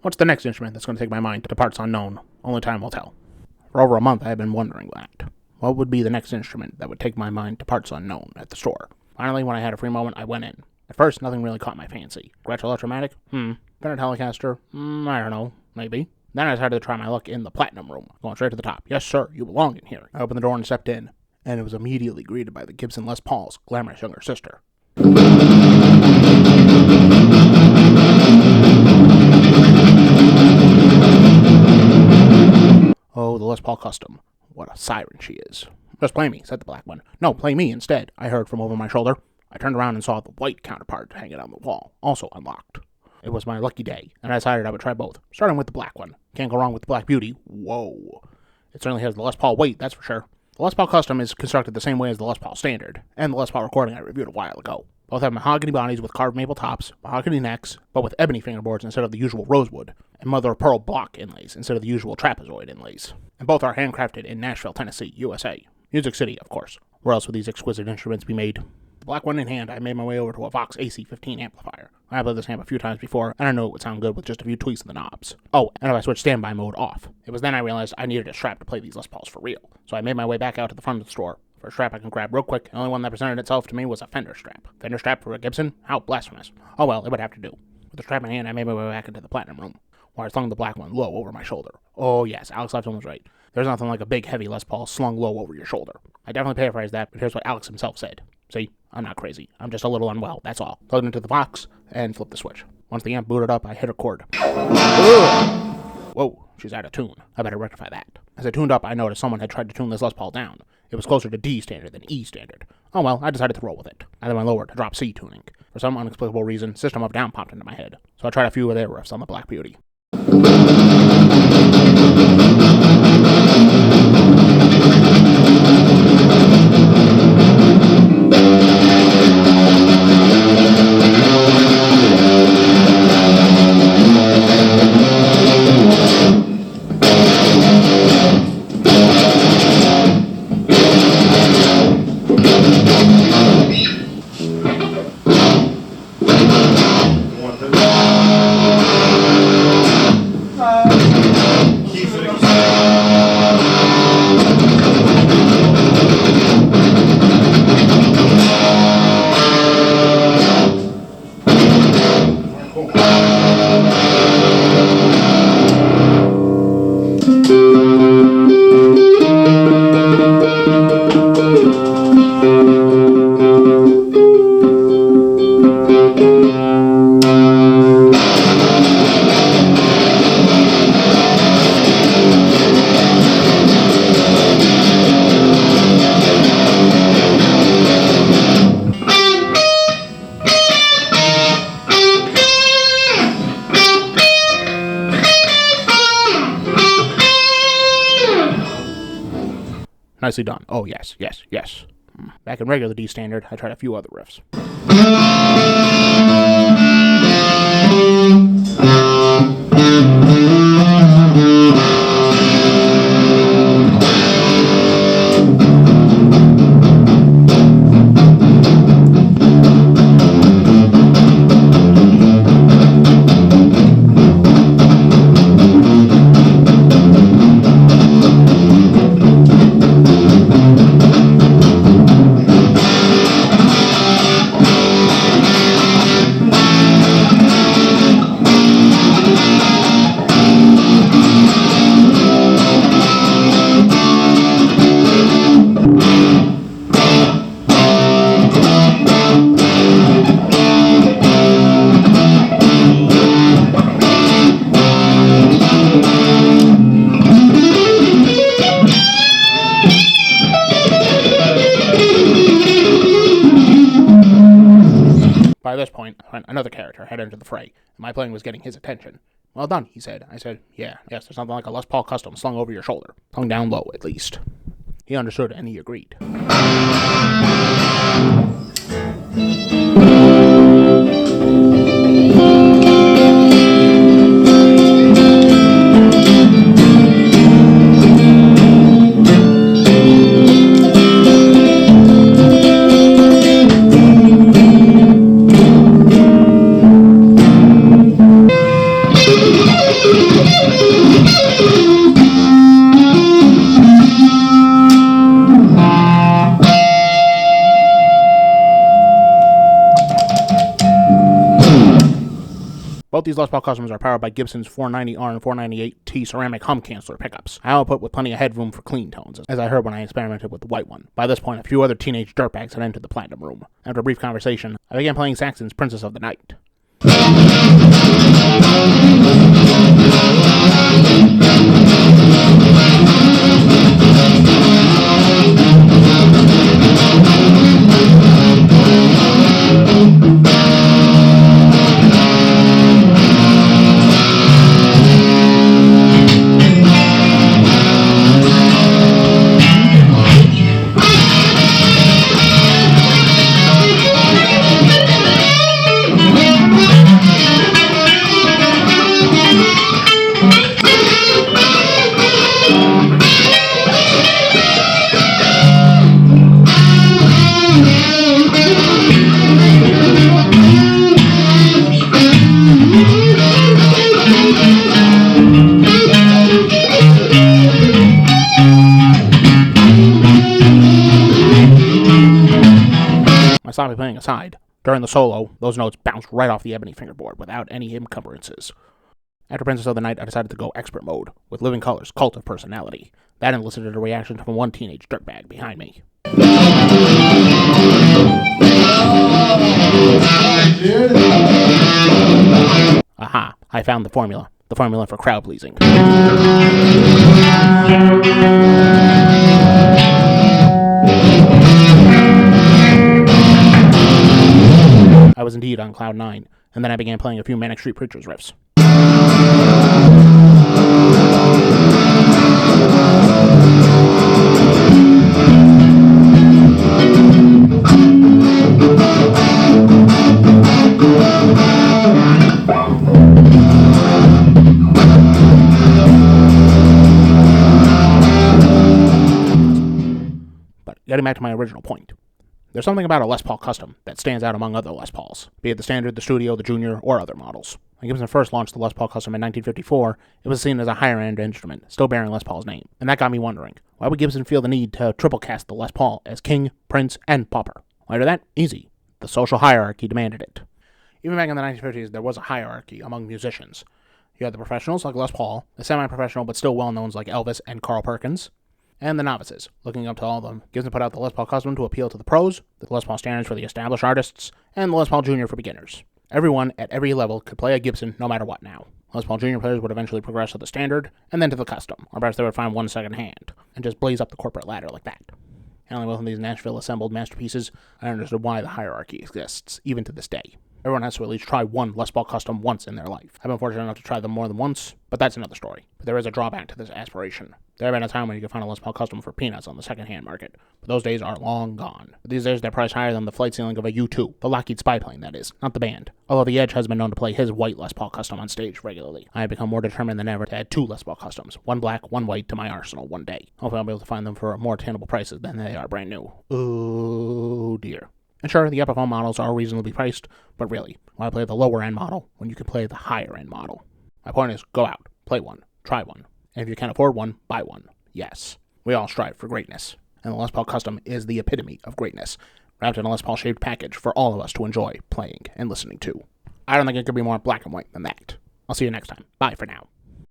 What's the next instrument that's going to take my mind to parts unknown? Only time will tell. For over a month, I have been wondering that. What would be the next instrument that would take my mind to parts unknown at the store? Finally, when I had a free moment, I went in. At first, nothing really caught my fancy. Gretsch Electromatic? Fender Telecaster? I don't know. Maybe. Then I decided to try my luck in the Platinum Room, going straight to the top. Yes, sir, you belong in here. I opened the door and stepped in, and it was immediately greeted by the Gibson Les Paul's glamorous younger sister. Oh, the Les Paul Custom. What a siren she is. Just play me, said the black one. No, play me instead, I heard from over my shoulder. I turned around and saw the white counterpart hanging on the wall, also unlocked. It was my lucky day, and I decided I would try both, starting with the black one. Can't go wrong with the Black Beauty. Whoa. It certainly has the Les Paul weight, that's for sure. The Les Paul Custom is constructed the same way as the Les Paul Standard, and the Les Paul Recording I reviewed a while ago. Both have mahogany bodies with carved maple tops, mahogany necks, but with ebony fingerboards instead of the usual rosewood, and mother of pearl block inlays instead of the usual trapezoid inlays. And both are handcrafted in Nashville, Tennessee, USA. Music City, of course. Where else would these exquisite instruments be made? The black one in hand, I made my way over to a Vox AC-15 amplifier. I have played this amp a few times before, and I knew it would sound good with just a few tweaks in the knobs. Oh, and if I switched standby mode off. It was then I realized I needed a strap to play these Les Pauls for real. So I made my way back out to the front of the store. For a strap I can grab real quick, the only one that presented itself to me was a Fender strap. Fender strap for a Gibson? How blasphemous. Oh well, it would have to do. With the strap in hand, I made my way back into the Platinum Room, where I slung the black one low over my shoulder. Oh yes, Alex Lifton was right. There's nothing like a big, heavy Les Paul slung low over your shoulder. I definitely paraphrased that, but here's what Alex himself said. See, I'm not crazy. I'm just a little unwell, that's all. Plugged into the Vox, and flipped the switch. Once the amp booted up, I hit a chord. Whoa, she's out of tune. I better rectify that. As I tuned up, I noticed someone had tried to tune this Les Paul down. It was closer to D standard than E standard. Oh well, I decided to roll with it. I then went lower to drop C tuning. For some unexplicable reason, System of Down popped into my head, so I tried a few of their riffs on the Black Beauty. Nicely done. Oh, yes, yes, yes. Back in regular D standard, I tried a few other riffs. By this point, another character had entered the fray, and my playing was getting his attention. Well done, he said. I said, yes, there's something like a Les Paul Custom slung over your shoulder. Hung down low, at least. He understood, and he agreed. Both these Les Paul Customs are powered by Gibson's 490R and 498T ceramic hum canceller pickups. High output with plenty of headroom for clean tones, as I heard when I experimented with the white one. By this point, a few other teenage dirtbags had entered the platinum room. After a brief conversation, I began playing Saxon's Princess of the Night. My sloppy playing aside, during the solo, those notes bounced right off the ebony fingerboard without any encumbrances. After Princess of the Night, I decided to go expert mode, with Living Color's Cult of Personality. That elicited a reaction from one teenage dirtbag behind me. Aha, I found the formula for crowd pleasing. I was indeed on cloud 9, and then I began playing a few Manic Street Preachers riffs. But getting back to my original point, there's something about a Les Paul Custom that stands out among other Les Pauls, be it the Standard, the Studio, the Junior, or other models. When Gibson first launched the Les Paul Custom in 1954, it was seen as a higher-end instrument, still bearing Les Paul's name. And that got me wondering, why would Gibson feel the need to triple cast the Les Paul as King, Prince, and Pauper? Why do that? Easy. The social hierarchy demanded it. Even back in the 1950s, there was a hierarchy among musicians. You had the professionals like Les Paul, the semi-professional but still well-knowns like Elvis and Carl Perkins, and the novices. Looking up to all of them, Gibson put out the Les Paul Custom to appeal to the pros, the Les Paul Standards for the established artists, and the Les Paul Junior for beginners. Everyone at every level could play a Gibson no matter what now. Les Paul Junior players would eventually progress to the Standard, and then to the Custom, or perhaps they would find one second hand, and just blaze up the corporate ladder like that. Handling both of these Nashville assembled masterpieces, I understood why the hierarchy exists, even to this day. Everyone has to at least try one Les Paul Custom once in their life. I've been fortunate enough to try them more than once, but that's another story. But there is a drawback to this aspiration. There have been a time when you could find a Les Paul Custom for peanuts on the second-hand market, but those days are long gone. But these days they're priced higher than the flight ceiling of a U-2, the Lockheed spy plane, that is, not the band. Although the Edge has been known to play his white Les Paul Custom on stage regularly. I have become more determined than ever to add two Les Paul Customs, one black, one white, to my arsenal one day. Hopefully I'll be able to find them for more attainable prices than they are brand new. Oh dear. And sure, the Epiphone models are reasonably priced, but really, why play the lower-end model when you can play the higher-end model? My point is, go out, play one, try one, and if you can't afford one, buy one. Yes, we all strive for greatness, and the Les Paul Custom is the epitome of greatness, wrapped in a Les Paul-shaped package for all of us to enjoy playing and listening to. I don't think it could be more black and white than that. I'll see you next time. Bye for now.